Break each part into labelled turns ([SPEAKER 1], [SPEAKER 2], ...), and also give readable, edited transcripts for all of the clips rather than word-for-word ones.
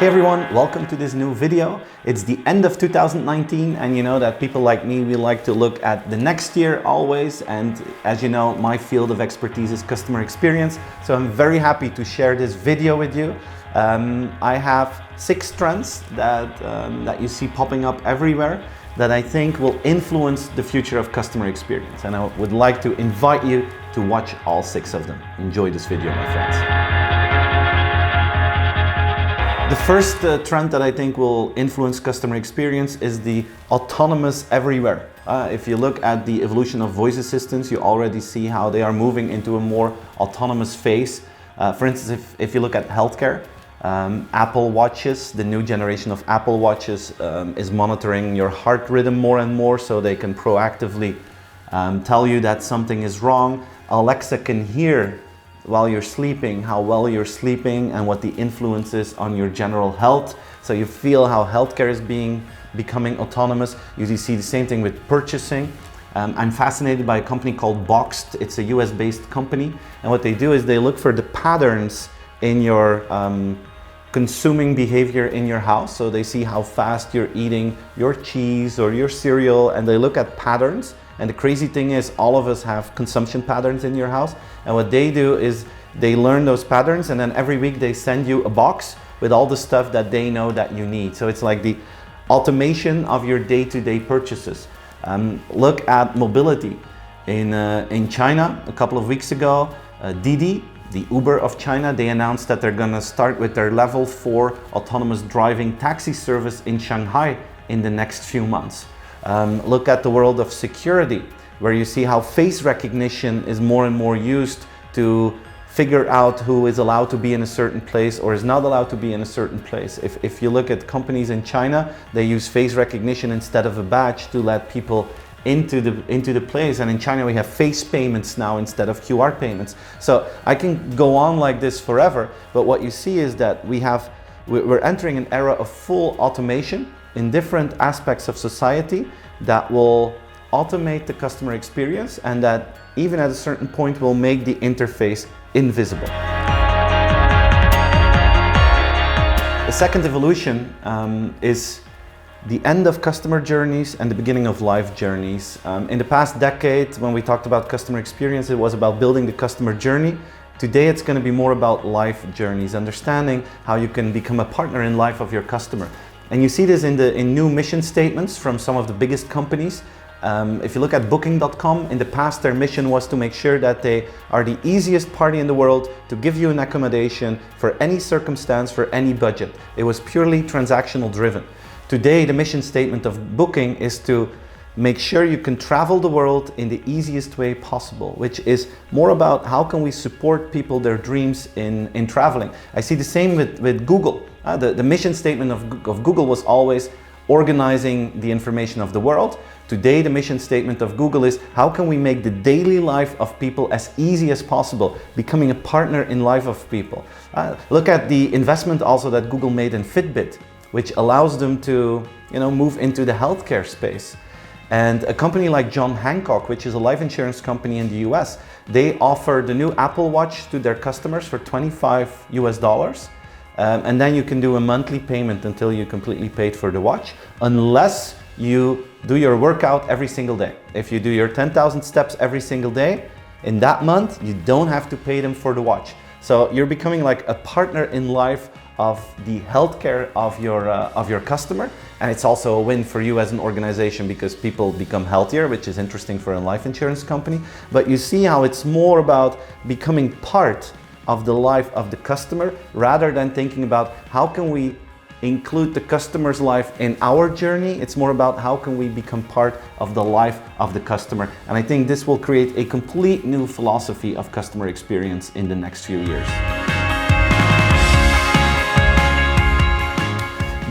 [SPEAKER 1] Hey everyone, welcome to this new video. It's the end of 2019 and you know that people like me, we like to look at the next year always, and as you know, my field of expertise is customer experience, so I'm very happy to share this video with you. I have 6 trends that you see popping up everywhere that I think will influence the future of customer experience, and I would like to invite you to watch all 6 of them. Enjoy this video, my friends. The first trend that I think will influence customer experience is the autonomous everywhere. If you look at the evolution of voice assistants, you already see how they are moving into a more autonomous phase. For instance, if you look at healthcare, Apple Watches, the new generation of Apple Watches is monitoring your heart rhythm more and more, so they can proactively tell you that something is wrong. Alexa can hear while you're sleeping, how well you're sleeping and what the influence is on your general health. So you feel how healthcare is becoming autonomous. You see the same thing with purchasing. I'm fascinated by a company called Boxed. It's a US based company, and what they do is they look for the patterns in your consuming behavior in your house. So they see how fast you're eating your cheese or your cereal, and they look at patterns. And the crazy thing is, all of us have consumption patterns in your house. And what they do is they learn those patterns, and then every week they send you a box with all the stuff that they know that you need. So it's like the automation of your day-to-day purchases. Look at mobility. In China, a couple of weeks ago, Didi, the Uber of China, they announced that they're gonna start with their level 4 autonomous driving taxi service in Shanghai in the next few months. Look at the world of security, where you see how face recognition is more and more used to figure out who is allowed to be in a certain place or is not allowed to be in a certain place. If you look at companies in China, they use face recognition instead of a badge to let people into the place. And in China we have face payments now instead of QR payments. So I can go on like this forever, but what you see is that we're entering an era of full automation in different aspects of society that will automate the customer experience, and that even at a certain point will make the interface invisible. The second evolution is the end of customer journeys and the beginning of life journeys. In the past decade, when we talked about customer experience, it was about building the customer journey. Today it's going to be more about life journeys, understanding how you can become a partner in life of your customer. And you see this in new mission statements from some of the biggest companies. If you look at Booking.com, in the past their mission was to make sure that they are the easiest party in the world to give you an accommodation for any circumstance, for any budget. It was purely transactional driven. Today the mission statement of Booking is to make sure you can travel the world in the easiest way possible, which is more about how can we support people, their dreams in traveling. I see the same with Google. The mission statement of Google was always organizing the information of the world. Today the mission statement of Google is how can we make the daily life of people as easy as possible, becoming a partner in life of people. Look at the investment also that Google made in Fitbit, which allows them to move into the healthcare space. And a company like John Hancock, which is a life insurance company in the US, they offer the new Apple Watch to their customers for $25 US. And then you can do a monthly payment until you completely paid for the watch, unless you do your workout every single day. If you do your 10,000 steps every single day, in that month, you don't have to pay them for the watch. So you're becoming like a partner in life of the healthcare of your customer, and it's also a win for you as an organization because people become healthier, which is interesting for a life insurance company. But you see how it's more about becoming part of the life of the customer rather than thinking about how can we include the customer's life in our journey. It's more about how can we become part of the life of the customer, and I think this will create a complete new philosophy of customer experience in the next few years.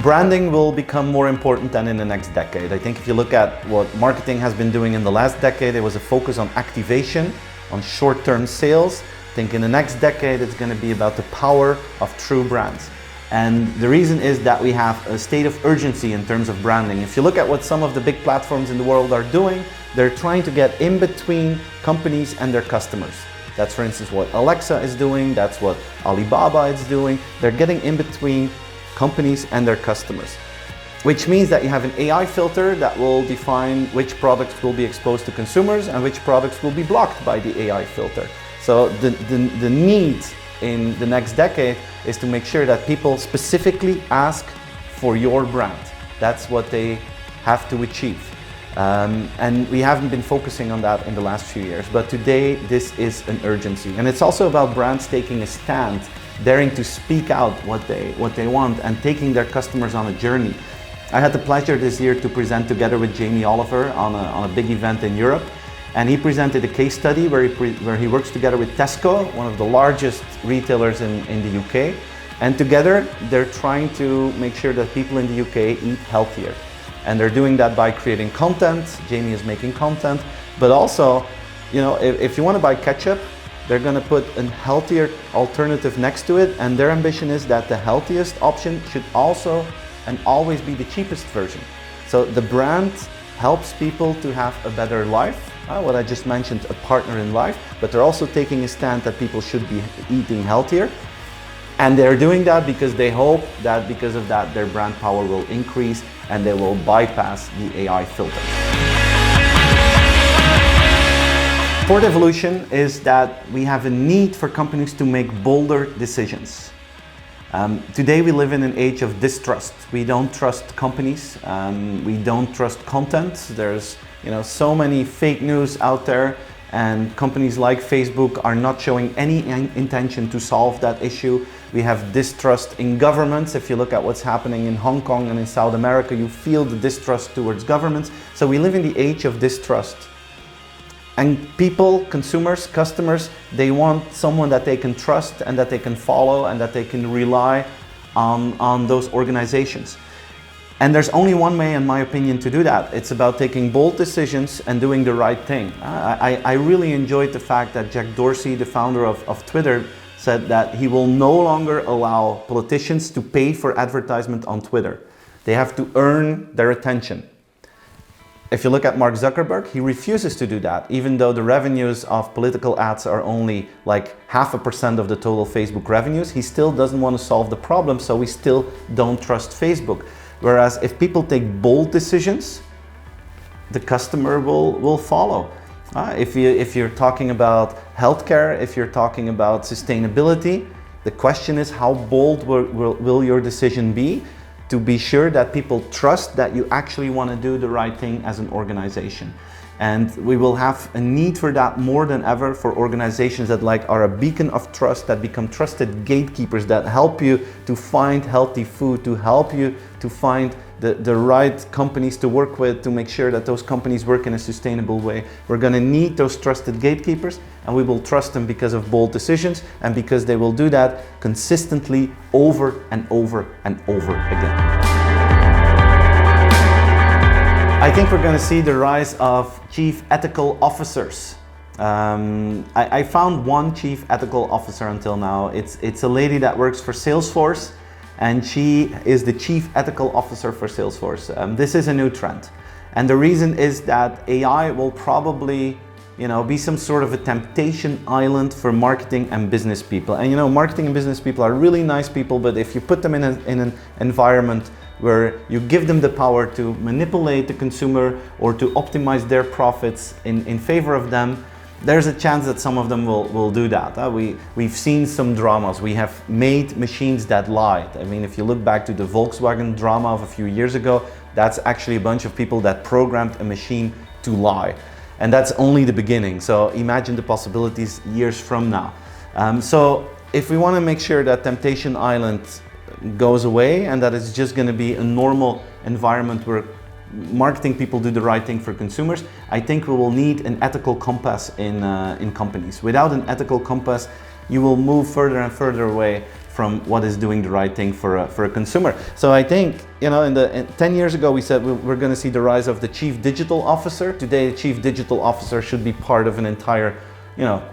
[SPEAKER 1] Branding will become more important than in the next decade. I think if you look at what marketing has been doing in the last decade, it was a focus on activation, on short-term sales. I think in the next decade, it's going to be about the power of true brands. And the reason is that we have a state of urgency in terms of branding. If you look at what some of the big platforms in the world are doing, they're trying to get in between companies and their customers. That's, for instance, what Alexa is doing. That's what Alibaba is doing. They're getting in between companies and their customers. Which means that you have an AI filter that will define which products will be exposed to consumers and which products will be blocked by the AI filter. So the need in the next decade is to make sure that people specifically ask for your brand. That's what they have to achieve. And we haven't been focusing on that in the last few years, but today this is an urgency. And it's also about brands taking a stand, daring to speak out what they want and taking their customers on a journey. I had the pleasure this year to present together with Jamie Oliver on a big event in Europe. And he presented a case study where he works together with Tesco, one of the largest retailers in the UK. And together they're trying to make sure that people in the UK eat healthier. And they're doing that by creating content. Jamie is making content, but also, if you want to buy ketchup, they're going to put a healthier alternative next to it. And their ambition is that the healthiest option should also and always be the cheapest version. So the brand helps people to have a better life. What I just mentioned, a partner in life, but they're also taking a stand that people should be eating healthier. And they're doing that because they hope that because of that, their brand power will increase and they will bypass the AI filter. Fourth evolution is that we have a need for companies to make bolder decisions. Today we live in an age of distrust. We don't trust companies. We don't trust content. There's so many fake news out there, and companies like Facebook are not showing any intention to solve that issue. We have distrust in governments. If you look at what's happening in Hong Kong and in South America, you feel the distrust towards governments. So we live in the age of distrust. And people, consumers, customers, they want someone that they can trust and that they can follow and that they can rely on those organizations. And there's only one way, in my opinion, to do that. It's about taking bold decisions and doing the right thing. I really enjoyed the fact that Jack Dorsey, the founder of Twitter, said that he will no longer allow politicians to pay for advertisement on Twitter. They have to earn their attention. If you look at Mark Zuckerberg, he refuses to do that, even though the revenues of political ads are only like 0.5% of the total Facebook revenues. He still doesn't want to solve the problem, so we still don't trust Facebook. Whereas if people take bold decisions, the customer will follow. If you're talking about healthcare, if you're talking about sustainability, the question is how bold will your decision be to be sure that people trust that you actually want to do the right thing as an organization. And we will have a need for that more than ever for organizations that are a beacon of trust, that become trusted gatekeepers, that help you to find healthy food, to help you to find the right companies to work with, to make sure that those companies work in a sustainable way. We're going to need those trusted gatekeepers, and we will trust them because of bold decisions and because they will do that consistently over and over and over again. I think we're going to see the rise of chief ethical officers. I found one chief ethical officer until now. It's a lady that works for Salesforce, and she is the chief ethical officer for Salesforce. This is a new trend. And the reason is that AI will probably be some sort of a temptation island for marketing and business people. And marketing and business people are really nice people, but if you put them in an environment where you give them the power to manipulate the consumer or to optimize their profits in favor of them, there's a chance that some of them will do that. We've seen some dramas. We have made machines that lie. I mean, if you look back to the Volkswagen drama of a few years ago, that's actually a bunch of people that programmed a machine to lie. And that's only the beginning. So imagine the possibilities years from now. So if we want to make sure that Temptation Island goes away and that it's just going to be a normal environment where marketing people do the right thing for consumers, I think we will need an ethical compass in companies. Without an ethical compass, you will move further and further away from what is doing the right thing for a consumer. So I think, 10 years ago we said we're going to see the rise of the chief digital officer. Today, the chief digital officer should be part of an entire,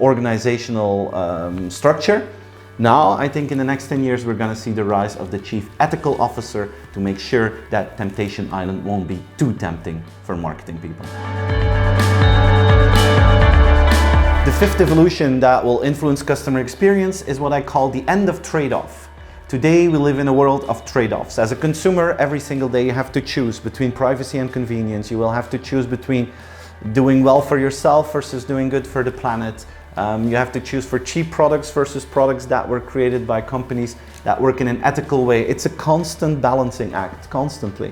[SPEAKER 1] organizational structure. Now, I think in the next 10 years, we're going to see the rise of the chief ethical officer to make sure that Temptation Island won't be too tempting for marketing people. The fifth evolution that will influence customer experience is what I call the end of trade-off. Today we live in a world of trade-offs. As a consumer, every single day you have to choose between privacy and convenience. You will have to choose between doing well for yourself versus doing good for the planet. You have to choose for cheap products versus products that were created by companies that work in an ethical way. It's a constant balancing act, constantly.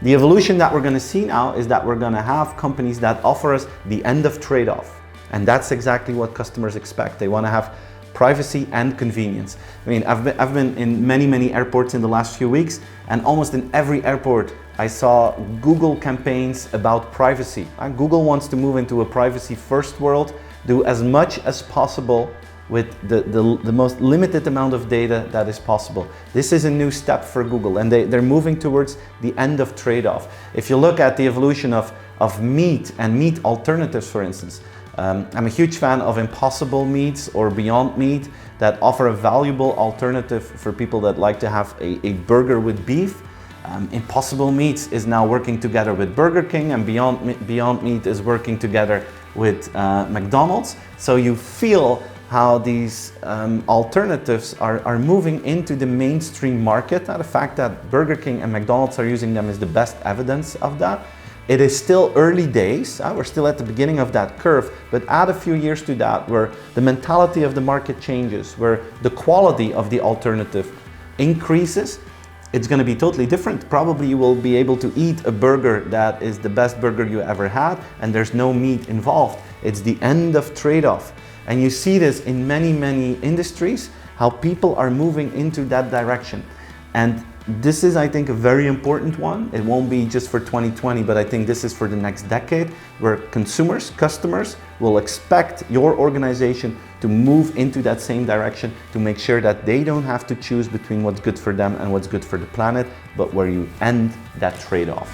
[SPEAKER 1] The evolution that we're going to see now is that we're going to have companies that offer us the end of trade-off. And that's exactly what customers expect. They want to have privacy and convenience. I mean, I've been in many airports in the last few weeks, and almost in every airport I saw Google campaigns about privacy. Google wants to move into a privacy-first world, do as much as possible with the most limited amount of data that is possible. This is a new step for Google, and they're moving towards the end of trade-off. If you look at the evolution of meat and meat alternatives, for instance, I'm a huge fan of Impossible Meats or Beyond Meat that offer a valuable alternative for people that like to have a burger with beef. Impossible Meats is now working together with Burger King, and Beyond Meat is working together with McDonald's. So you feel how these alternatives are moving into the mainstream market. Now, the fact that Burger King and McDonald's are using them is the best evidence of that. It is still early days, we're still at the beginning of that curve, but add a few years to that where the mentality of the market changes, where the quality of the alternative increases, it's going to be totally different. Probably you will be able to eat a burger that is the best burger you ever had, and there's no meat involved. It's the end of trade-off. And you see this in many industries, how people are moving into that direction. And this is, I think, a very important one. It won't be just for 2020, but I think this is for the next decade, where consumers, customers will expect your organization to move into that same direction, to make sure that they don't have to choose between what's good for them and what's good for the planet, but where you end that trade-off.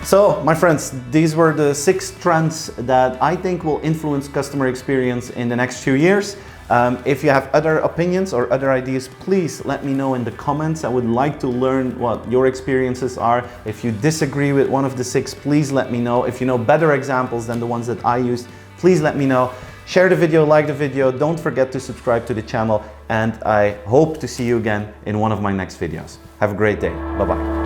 [SPEAKER 1] So, my friends, these were the 6 trends that I think will influence customer experience in the next few years. If you have other opinions or other ideas, please let me know in the comments. I would like to learn what your experiences are. If you disagree with one of the 6, please let me know. If you know better examples than the ones that I used, please let me know. Share the video, like the video, don't forget to subscribe to the channel, and I hope to see you again in one of my next videos. Have a great day. Bye-bye.